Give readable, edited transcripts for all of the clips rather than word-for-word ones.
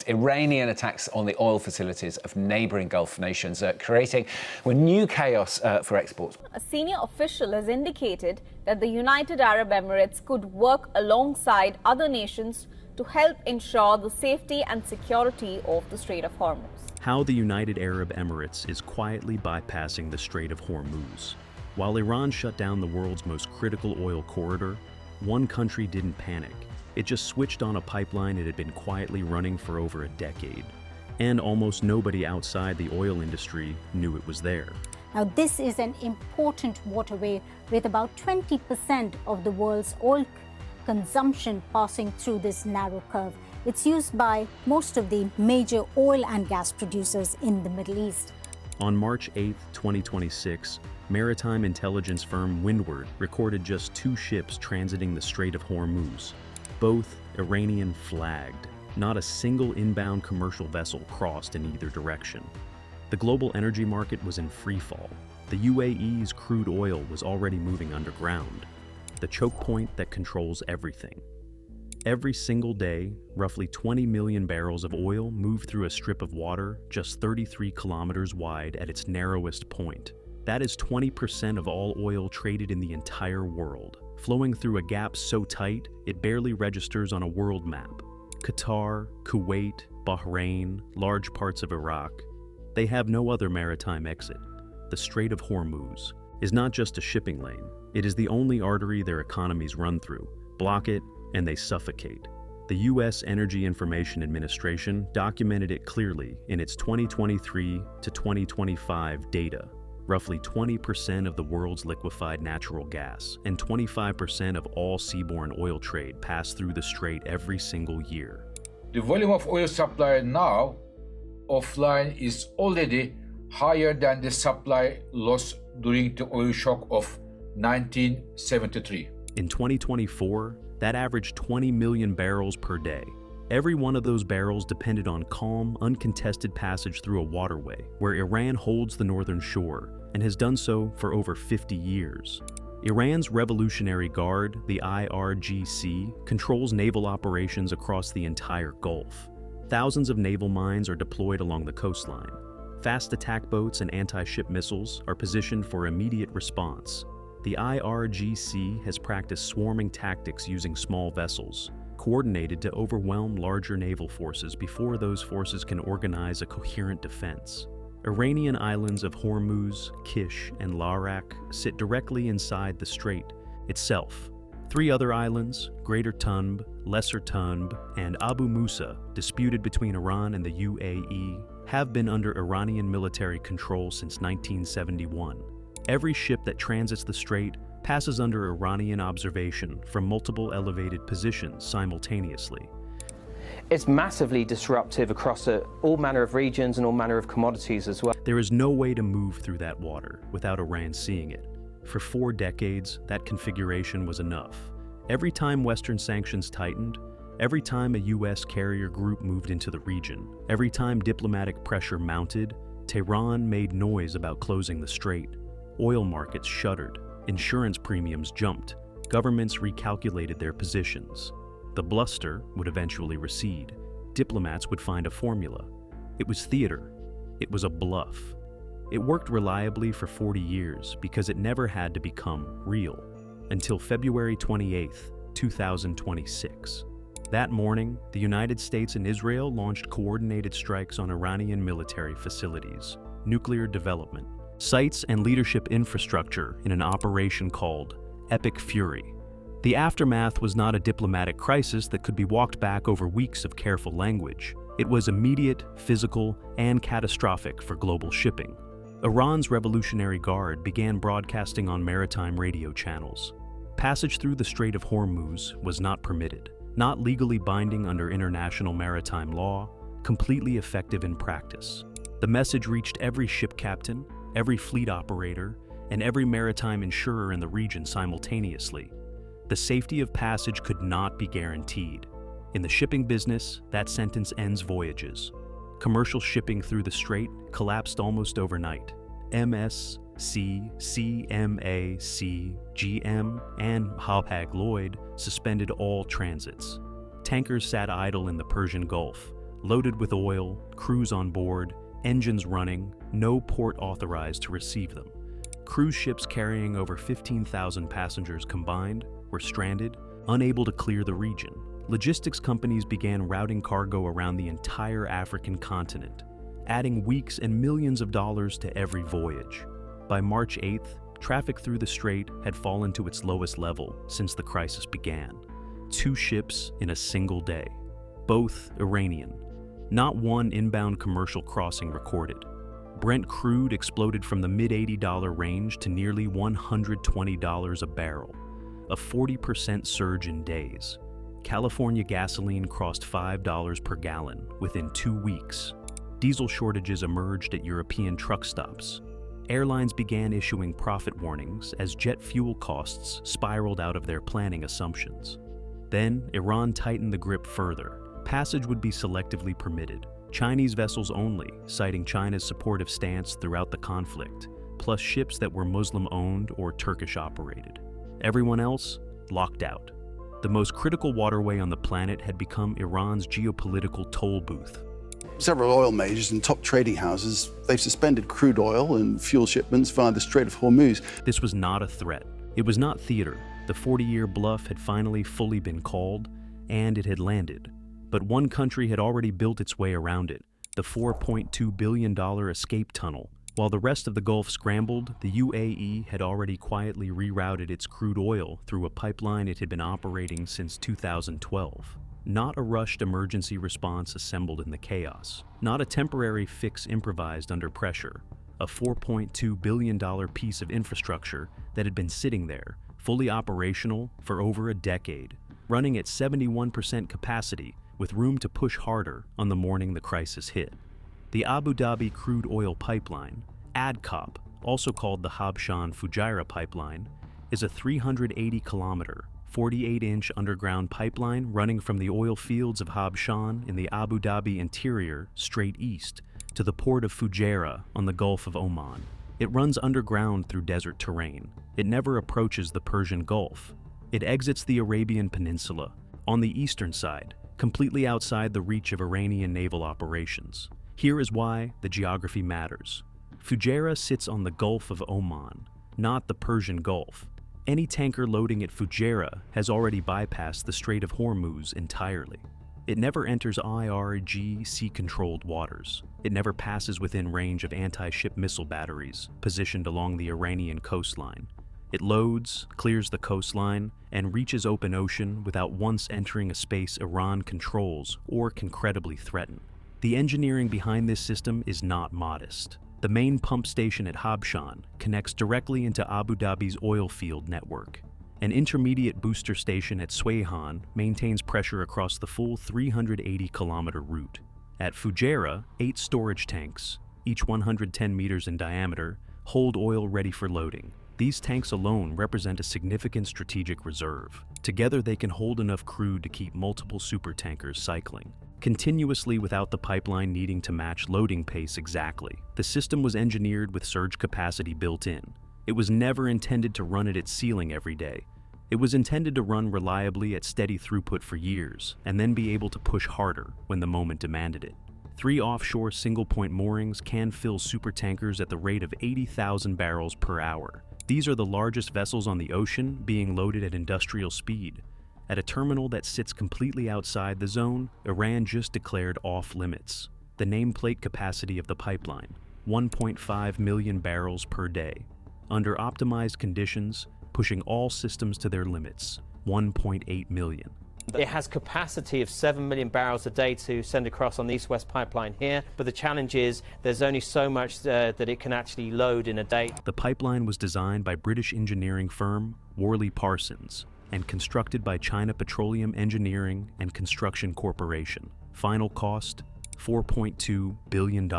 Iranian attacks on the oil facilities of neighbouring Gulf nations creating new chaos for exports. A senior official has indicated that the United Arab Emirates could work alongside other nations to help ensure the safety and security of the Strait of Hormuz. How the United Arab Emirates is quietly bypassing the Strait of Hormuz. While Iran shut down the world's most critical oil corridor, one country didn't panic. It just switched on a pipeline it had been quietly running for over a decade. And almost nobody outside the oil industry knew it was there. Now, this is an important waterway with about 20% of the world's oil consumption passing through this narrow curve. It's used by most of the major oil and gas producers in the Middle East. On March 8, 2026, maritime intelligence firm Windward recorded just 2 ships transiting the Strait of Hormuz, both Iranian-flagged. Not a single inbound commercial vessel crossed in either direction. The global energy market was in freefall. The UAE's crude oil was already moving underground, the choke point that controls everything. Every single day, roughly 20 million barrels of oil move through a strip of water just 33 kilometers wide at its narrowest point. That is 20% of all oil traded in the entire world, flowing through a gap so tight it barely registers on a world map. Qatar, Kuwait, Bahrain, large parts of Iraq, they have no other maritime exit. The Strait of Hormuz is not just a shipping lane, it is the only artery their economies run through. Block it, and they suffocate. The U.S. Energy Information Administration documented it clearly in its 2023 to 2025 data. Roughly 20% of the world's liquefied natural gas and 25% of all seaborne oil trade pass through the strait every single year. The volume of oil supply now offline is already higher than the supply loss during the oil shock of 1973. In 2024, that averaged 20 million barrels per day. Every one of those barrels depended on calm, uncontested passage through a waterway where Iran holds the northern shore and has done so for over 50 years. Iran's Revolutionary Guard, the IRGC, controls naval operations across the entire Gulf. Thousands of naval mines are deployed along the coastline. Fast attack boats and anti-ship missiles are positioned for immediate response. The IRGC has practiced swarming tactics using small vessels, coordinated to overwhelm larger naval forces before those forces can organize a coherent defense. Iranian islands of Hormuz, Kish, and Larak sit directly inside the strait itself. 3 other islands, Greater Tunb, Lesser Tunb, and Abu Musa, disputed between Iran and the UAE, have been under Iranian military control since 1971. Every ship that transits the strait passes under Iranian observation from multiple elevated positions simultaneously. It's massively disruptive across all manner of regions and all manner of commodities as well. There is no way to move through that water without Iran seeing it. For 4 decades, that configuration was enough. Every time Western sanctions tightened, every time a U.S. carrier group moved into the region, every time diplomatic pressure mounted, Tehran made noise about closing the strait. Oil markets shuddered, insurance premiums jumped, governments recalculated their positions. The bluster would eventually recede. Diplomats would find a formula. It was theater. It was a bluff. It worked reliably for 40 years because it never had to become real, until February 28, 2026. That morning, the United States and Israel launched coordinated strikes on Iranian military facilities, nuclear development, sites and leadership infrastructure in an operation called Epic Fury. The aftermath was not a diplomatic crisis that could be walked back over weeks of careful language. It was immediate, physical, and catastrophic for global shipping. Iran's Revolutionary Guard began broadcasting on maritime radio channels. Passage through the Strait of Hormuz was not permitted, not legally binding under international maritime law, completely effective in practice. The message reached every ship captain, every fleet operator, and every maritime insurer in the region simultaneously. The safety of passage could not be guaranteed. In the shipping business, that sentence ends voyages. Commercial shipping through the strait collapsed almost overnight. MSC, CMAC, GM, and Hapag-Lloyd suspended all transits. Tankers sat idle in the Persian Gulf, loaded with oil, crews on board, engines running, no port authorized to receive them. Cruise ships carrying over 15,000 passengers combined were stranded, unable to clear the region. Logistics companies began routing cargo around the entire African continent, adding weeks and millions of dollars to every voyage. By March 8th, traffic through the strait had fallen to its lowest level since the crisis began. 2 ships in a single day, both Iranian. Not one inbound commercial crossing recorded. Brent crude exploded from the mid-$80 range to nearly $120 a barrel, a 40% surge in days. California gasoline crossed $5 per gallon within 2 weeks. Diesel shortages emerged at European truck stops. Airlines began issuing profit warnings as jet fuel costs spiraled out of their planning assumptions. Then, Iran tightened the grip further. Passage would be selectively permitted. Chinese vessels only, citing China's supportive stance throughout the conflict, plus ships that were Muslim-owned or Turkish-operated. Everyone else, locked out. The most critical waterway on the planet had become Iran's geopolitical toll booth. Several oil majors and top trading houses, they've suspended crude oil and fuel shipments via the Strait of Hormuz. This was not a threat. It was not theater. The 40-year bluff had finally fully been called, and it had landed. But one country had already built its way around it, the $4.2 billion escape tunnel. While the rest of the Gulf scrambled, the UAE had already quietly rerouted its crude oil through a pipeline it had been operating since 2012. Not a rushed emergency response assembled in the chaos. Not a temporary fix improvised under pressure. A $4.2 billion piece of infrastructure that had been sitting there, fully operational for over a decade, running at 71% capacity with room to push harder on the morning the crisis hit. The Abu Dhabi crude oil pipeline, ADCOP, also called the Habshan-Fujairah pipeline, is a 380-kilometer, 48-inch underground pipeline running from the oil fields of Habshan in the Abu Dhabi interior straight east to the port of Fujairah on the Gulf of Oman. It runs underground through desert terrain. It never approaches the Persian Gulf. It exits the Arabian Peninsula on the eastern side, completely outside the reach of Iranian naval operations. Here is why the geography matters. Fujairah sits on the Gulf of Oman, not the Persian Gulf. Any tanker loading at Fujairah has already bypassed the Strait of Hormuz entirely. It never enters IRG sea-controlled waters. It never passes within range of anti-ship missile batteries positioned along the Iranian coastline. It loads, clears the coastline, and reaches open ocean without once entering a space Iran controls or can credibly threaten. The engineering behind this system is not modest. The main pump station at Habshan connects directly into Abu Dhabi's oil field network. An intermediate booster station at Swayhan maintains pressure across the full 380-kilometer route. At Fujairah, 8 storage tanks, each 110 meters in diameter, hold oil ready for loading. These tanks alone represent a significant strategic reserve. Together they can hold enough crude to keep multiple supertankers cycling, continuously without the pipeline needing to match loading pace exactly. The system was engineered with surge capacity built in. It was never intended to run at its ceiling every day. It was intended to run reliably at steady throughput for years, and then be able to push harder when the moment demanded it. 3 offshore single-point moorings can fill supertankers at the rate of 80,000 barrels per hour. These are the largest vessels on the ocean being loaded at industrial speed. At a terminal that sits completely outside the zone, Iran just declared off-limits. The nameplate capacity of the pipeline, 1.5 million barrels per day. Under optimized conditions, pushing all systems to their limits, 1.8 million. It has capacity of 7 million barrels a day to send across on the East-West pipeline here, but the challenge is there's only so much that it can actually load in a day. The pipeline was designed by British engineering firm Worley Parsons and constructed by China Petroleum Engineering and Construction Corporation. Final cost, $4.2 billion.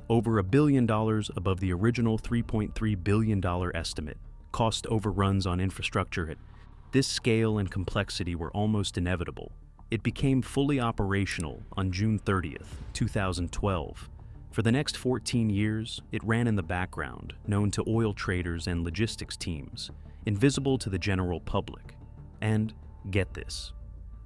Over $1 billion above the original $3.3 billion estimate. Cost overruns on infrastructure at this scale and complexity were almost inevitable. It became fully operational on June 30th, 2012. For the next 14 years, it ran in the background, known to oil traders and logistics teams, invisible to the general public. And, get this,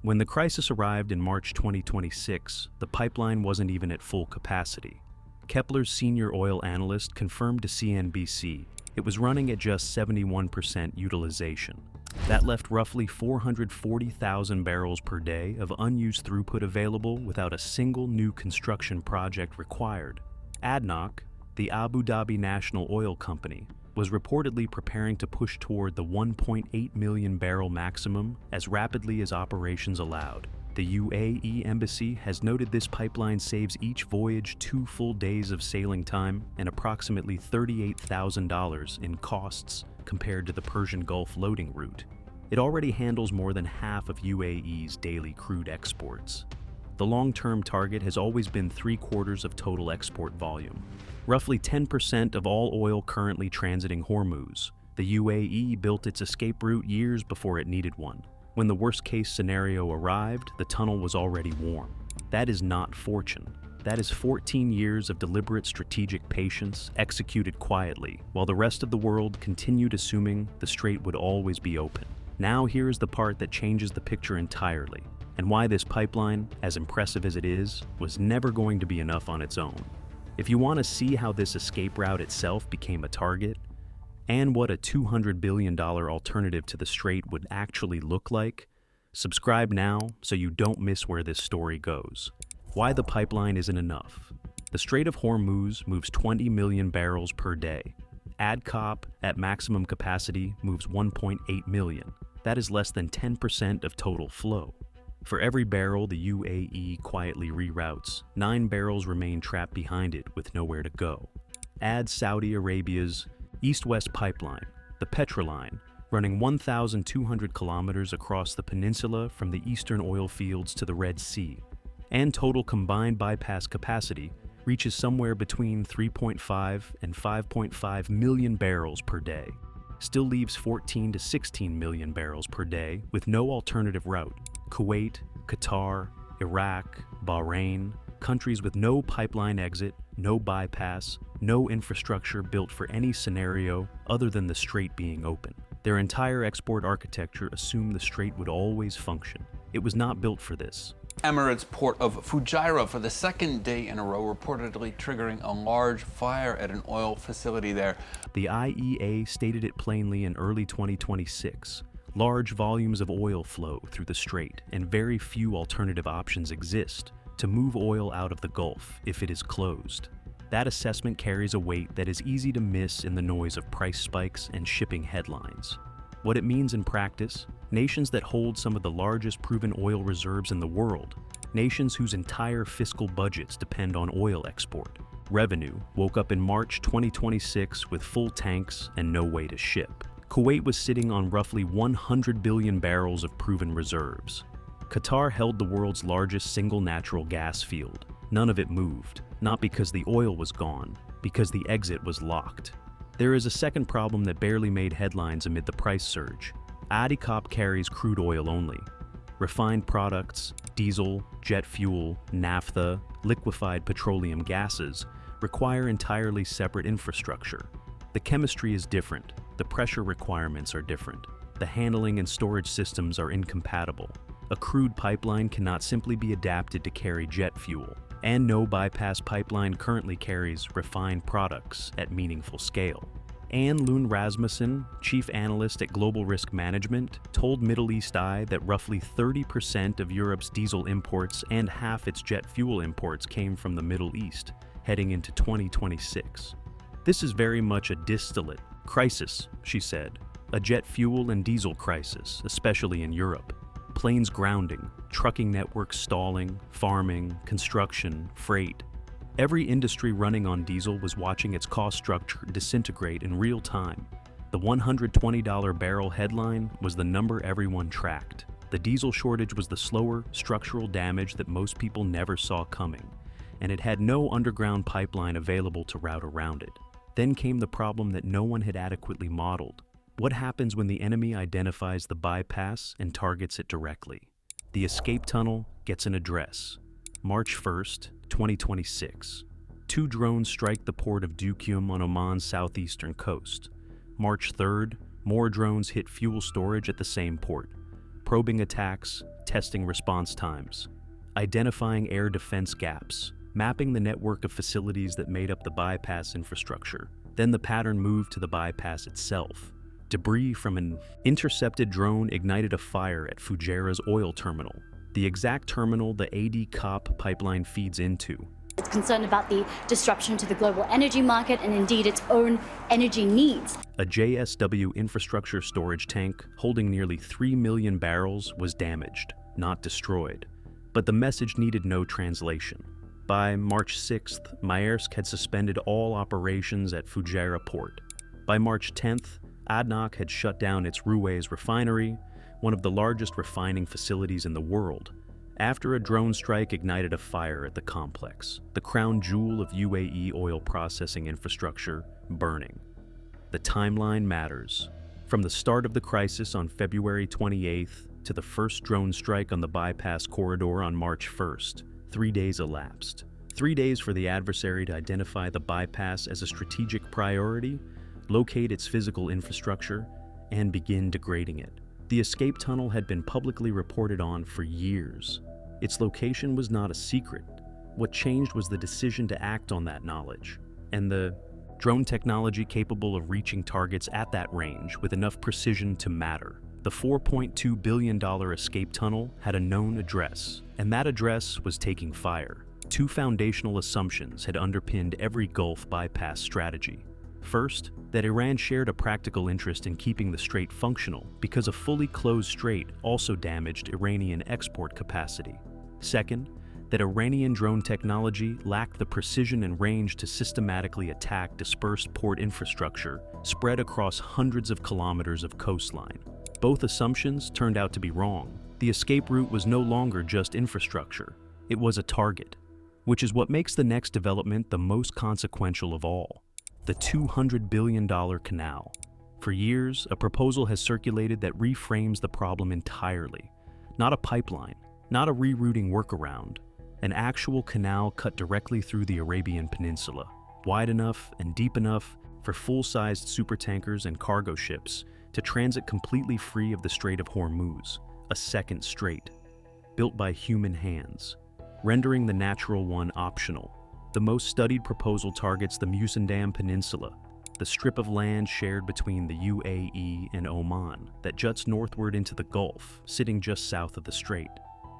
When the crisis arrived in March 2026, the pipeline wasn't even at full capacity. Kepler's senior oil analyst confirmed to CNBC it was running at just 71% utilization. That left roughly 440,000 barrels per day of unused throughput available without a single new construction project required. ADNOC, the Abu Dhabi National Oil Company, was reportedly preparing to push toward the 1.8 million barrel maximum as rapidly as operations allowed. The UAE embassy has noted this pipeline saves each voyage 2 full days of sailing time and approximately $38,000 in costs compared to the Persian Gulf loading route. It already handles more than half of UAE's daily crude exports. The long-term target has always been 3/4 of total export volume. Roughly 10% of all oil currently transiting Hormuz. The UAE built its escape route years before it needed one. When the worst-case scenario arrived, the tunnel was already warm. That is not fortune. That is 14 years of deliberate strategic patience executed quietly, while the rest of the world continued assuming the strait would always be open. Now here is the part that changes the picture entirely, and why this pipeline, as impressive as it is, was never going to be enough on its own. If you want to see how this escape route itself became a target, and what a $200 billion alternative to the strait would actually look like, subscribe now so you don't miss where this story goes. Why the pipeline isn't enough. The Strait of Hormuz moves 20 million barrels per day. ADCOP, at maximum capacity, moves 1.8 million. That is less than 10% of total flow. For every barrel the UAE quietly reroutes, 9 barrels remain trapped behind it with nowhere to go. Add Saudi Arabia's East-West Pipeline, the Petroline, running 1,200 kilometers across the peninsula from the eastern oil fields to the Red Sea, and total combined bypass capacity reaches somewhere between 3.5 and 5.5 million barrels per day. Still leaves 14 to 16 million barrels per day with no alternative route. Kuwait, Qatar, Iraq, Bahrain, countries with no pipeline exit, no bypass, no infrastructure built for any scenario other than the strait being open. Their entire export architecture assumed the strait would always function. It was not built for this. Emirates port of Fujairah for the second day in a row, reportedly triggering a large fire at an oil facility there. The IEA stated it plainly in early 2026. Large volumes of oil flow through the strait, and very few alternative options exist to move oil out of the Gulf if it is closed. That assessment carries a weight that is easy to miss in the noise of price spikes and shipping headlines. What it means in practice, nations that hold some of the largest proven oil reserves in the world, nations whose entire fiscal budgets depend on oil export, revenue woke up in March 2026 with full tanks and no way to ship. Kuwait was sitting on roughly 100 billion barrels of proven reserves. Qatar held the world's largest single natural gas field. None of it moved, not because the oil was gone, because the exit was locked. There is a second problem that barely made headlines amid the price surge. ADCOP carries crude oil only. Refined products, diesel, jet fuel, naphtha, liquefied petroleum gases require entirely separate infrastructure. The chemistry is different, the pressure requirements are different, the handling and storage systems are incompatible. A crude pipeline cannot simply be adapted to carry jet fuel, and no bypass pipeline currently carries refined products at meaningful scale. Anne Lune Rasmussen, chief analyst at Global Risk Management, told Middle East Eye that roughly 30% of Europe's diesel imports and half its jet fuel imports came from the Middle East, heading into 2026. This is very much a distillate crisis, she said, a jet fuel and diesel crisis, especially in Europe. Planes grounding, trucking networks stalling, farming, construction, freight. Every industry running on diesel was watching its cost structure disintegrate in real time. The $120 barrel headline was the number everyone tracked. The diesel shortage was the slower, structural damage that most people never saw coming, and it had no underground pipeline available to route around it. Then came the problem that no one had adequately modeled. What happens when the enemy identifies the bypass and targets it directly? The escape tunnel gets an address. March 1st, 2026. 2 drones strike the port of Duqm on Oman's southeastern coast. March 3rd, more drones hit fuel storage at the same port. Probing attacks, testing response times, identifying air defense gaps, mapping the network of facilities that made up the bypass infrastructure. Then the pattern moved to the bypass itself. Debris from an intercepted drone ignited a fire at Fujairah's oil terminal, the exact terminal the AD-COP pipeline feeds into. It's concerned about the disruption to the global energy market and indeed its own energy needs. A JSW infrastructure storage tank holding nearly 3 million barrels was damaged, not destroyed. But the message needed no translation. By March 6th, Maersk had suspended all operations at Fujairah port. By March 10th, ADNOC had shut down its Ruwais refinery, one of the largest refining facilities in the world, after a drone strike ignited a fire at the complex, the crown jewel of UAE oil processing infrastructure, burning. The timeline matters. From the start of the crisis on February 28th to the first drone strike on the bypass corridor on March 1st, 3 days elapsed. 3 days for the adversary to identify the bypass as a strategic priority, locate its physical infrastructure, and begin degrading it. The escape tunnel had been publicly reported on for years. Its location was not a secret. What changed was the decision to act on that knowledge, and the drone technology capable of reaching targets at that range with enough precision to matter. The $4.2 billion escape tunnel had a known address, and that address was taking fire. Two foundational assumptions had underpinned every Gulf bypass strategy. First, that Iran shared a practical interest in keeping the strait functional because a fully closed strait also damaged Iranian export capacity. Second, that Iranian drone technology lacked the precision and range to systematically attack dispersed port infrastructure spread across hundreds of kilometers of coastline. Both assumptions turned out to be wrong. The escape route was no longer just infrastructure, it was a target, which is what makes the next development the most consequential of all: the $200 billion canal. For years, a proposal has circulated that reframes the problem entirely. Not a pipeline, not a rerouting workaround, an actual canal cut directly through the Arabian Peninsula, wide enough and deep enough for full-sized supertankers and cargo ships to transit completely free of the Strait of Hormuz, a second strait, built by human hands, rendering the natural one optional. The most studied proposal targets the Musandam Peninsula, the strip of land shared between the UAE and Oman that juts northward into the Gulf, sitting just south of the strait.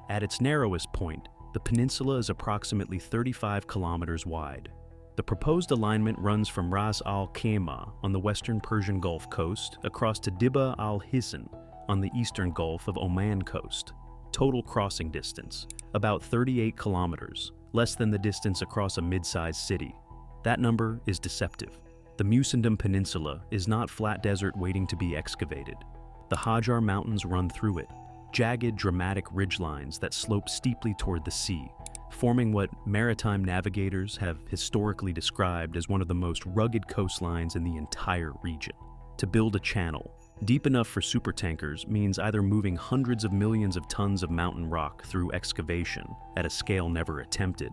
At its narrowest point, the peninsula is approximately 35 kilometers wide. The proposed alignment runs from Ras Al Khaimah on the western Persian Gulf coast across to Dibba Al Hisan on the eastern Gulf of Oman coast. Total crossing distance, about 38 kilometers, less than the distance across a mid-sized city. That number is deceptive. The Musandam Peninsula is not flat desert waiting to be excavated. The Hajar Mountains run through it, jagged, dramatic ridgelines that slope steeply toward the sea, forming what maritime navigators have historically described as one of the most rugged coastlines in the entire region. To build a channel deep enough for supertankers means either moving hundreds of millions of tons of mountain rock through excavation at a scale never attempted,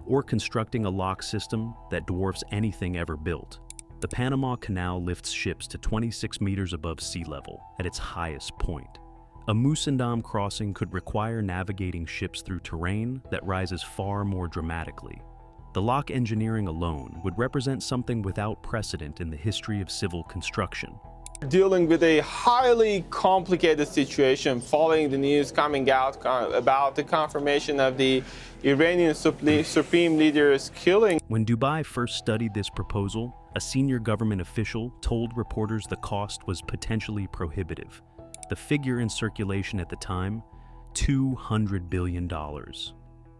or constructing a lock system that dwarfs anything ever built. The Panama Canal lifts ships to 26 meters above sea level at its highest point. A Musandam crossing could require navigating ships through terrain that rises far more dramatically. The lock engineering alone would represent something without precedent in the history of civil construction. Dealing with a highly complicated situation following the news coming out about the confirmation of the Iranian supreme leader's killing. When Dubai first studied this proposal, a senior government official told reporters the cost was potentially prohibitive. The figure in circulation at the time, $200 billion.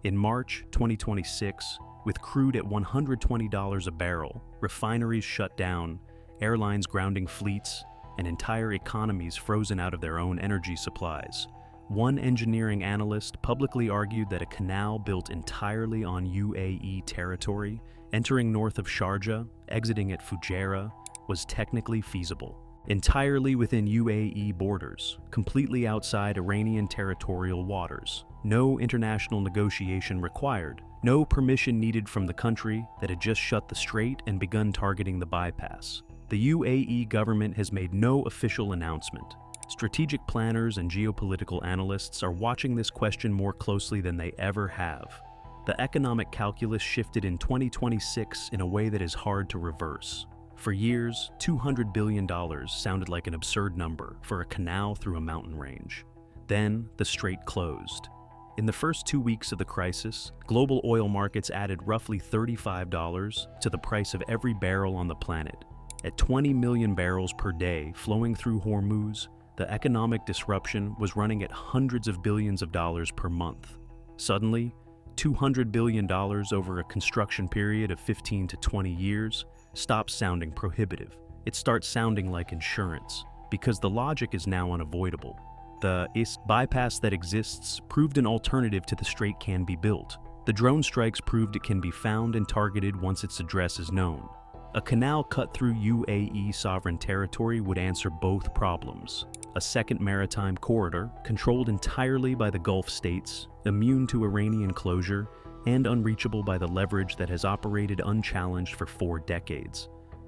In March 2026, with crude at $120 a barrel, refineries shut down, airlines grounding fleets, and entire economies frozen out of their own energy supplies, one engineering analyst publicly argued that a canal built entirely on UAE territory, entering north of Sharjah, exiting at Fujairah, was technically feasible. Entirely within UAE borders, completely outside Iranian territorial waters. No international negotiation required, no permission needed from the country that had just shut the strait and begun targeting the bypass. The UAE government has made no official announcement, Strategic planners and geopolitical analysts are watching this question more closely than they ever have. The economic calculus shifted in 2026 in a way that is hard to reverse. For years, $200 billion sounded like an absurd number for a canal through a mountain range. Then, the strait closed. In the first 2 weeks of the crisis, global oil markets added roughly $35 to the price of every barrel on the planet. At 20 million barrels per day flowing through Hormuz, the economic disruption was running at hundreds of billions of dollars per month. Suddenly, $200 billion over a construction period of 15 to 20 years stops sounding prohibitive. It starts sounding like insurance, because the logic is now unavoidable. The bypass that exists proved an alternative to the strait can be built. The drone strikes proved it can be found and targeted once its address is known. A canal cut through UAE sovereign territory would answer both problems. A second maritime corridor, controlled entirely by the Gulf states, immune to Iranian closure, and unreachable by the leverage that has operated unchallenged for 4 decades.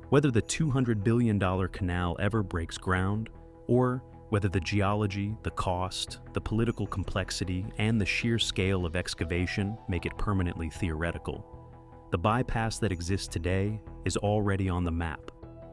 Whether the $200 billion canal ever breaks ground, or whether the geology, the cost, the political complexity, and the sheer scale of excavation make it permanently theoretical, the bypass that exists today is already on the map.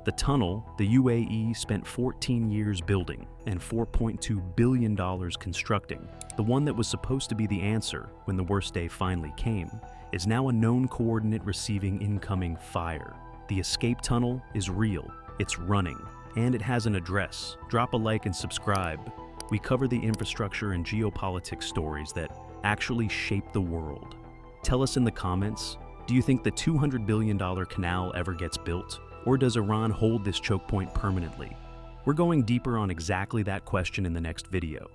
The tunnel, the UAE spent 14 years building and $4.2 billion constructing, the one that was supposed to be the answer when the worst day finally came, is now a known coordinate receiving incoming fire. The escape tunnel is real, it's running, and it has an address. Drop a like and subscribe. We cover the infrastructure and geopolitics stories that actually shape the world. Tell us in the comments, do you think the $200 billion canal ever gets built? Or does Iran hold this choke point permanently? We're going deeper on exactly that question in the next video.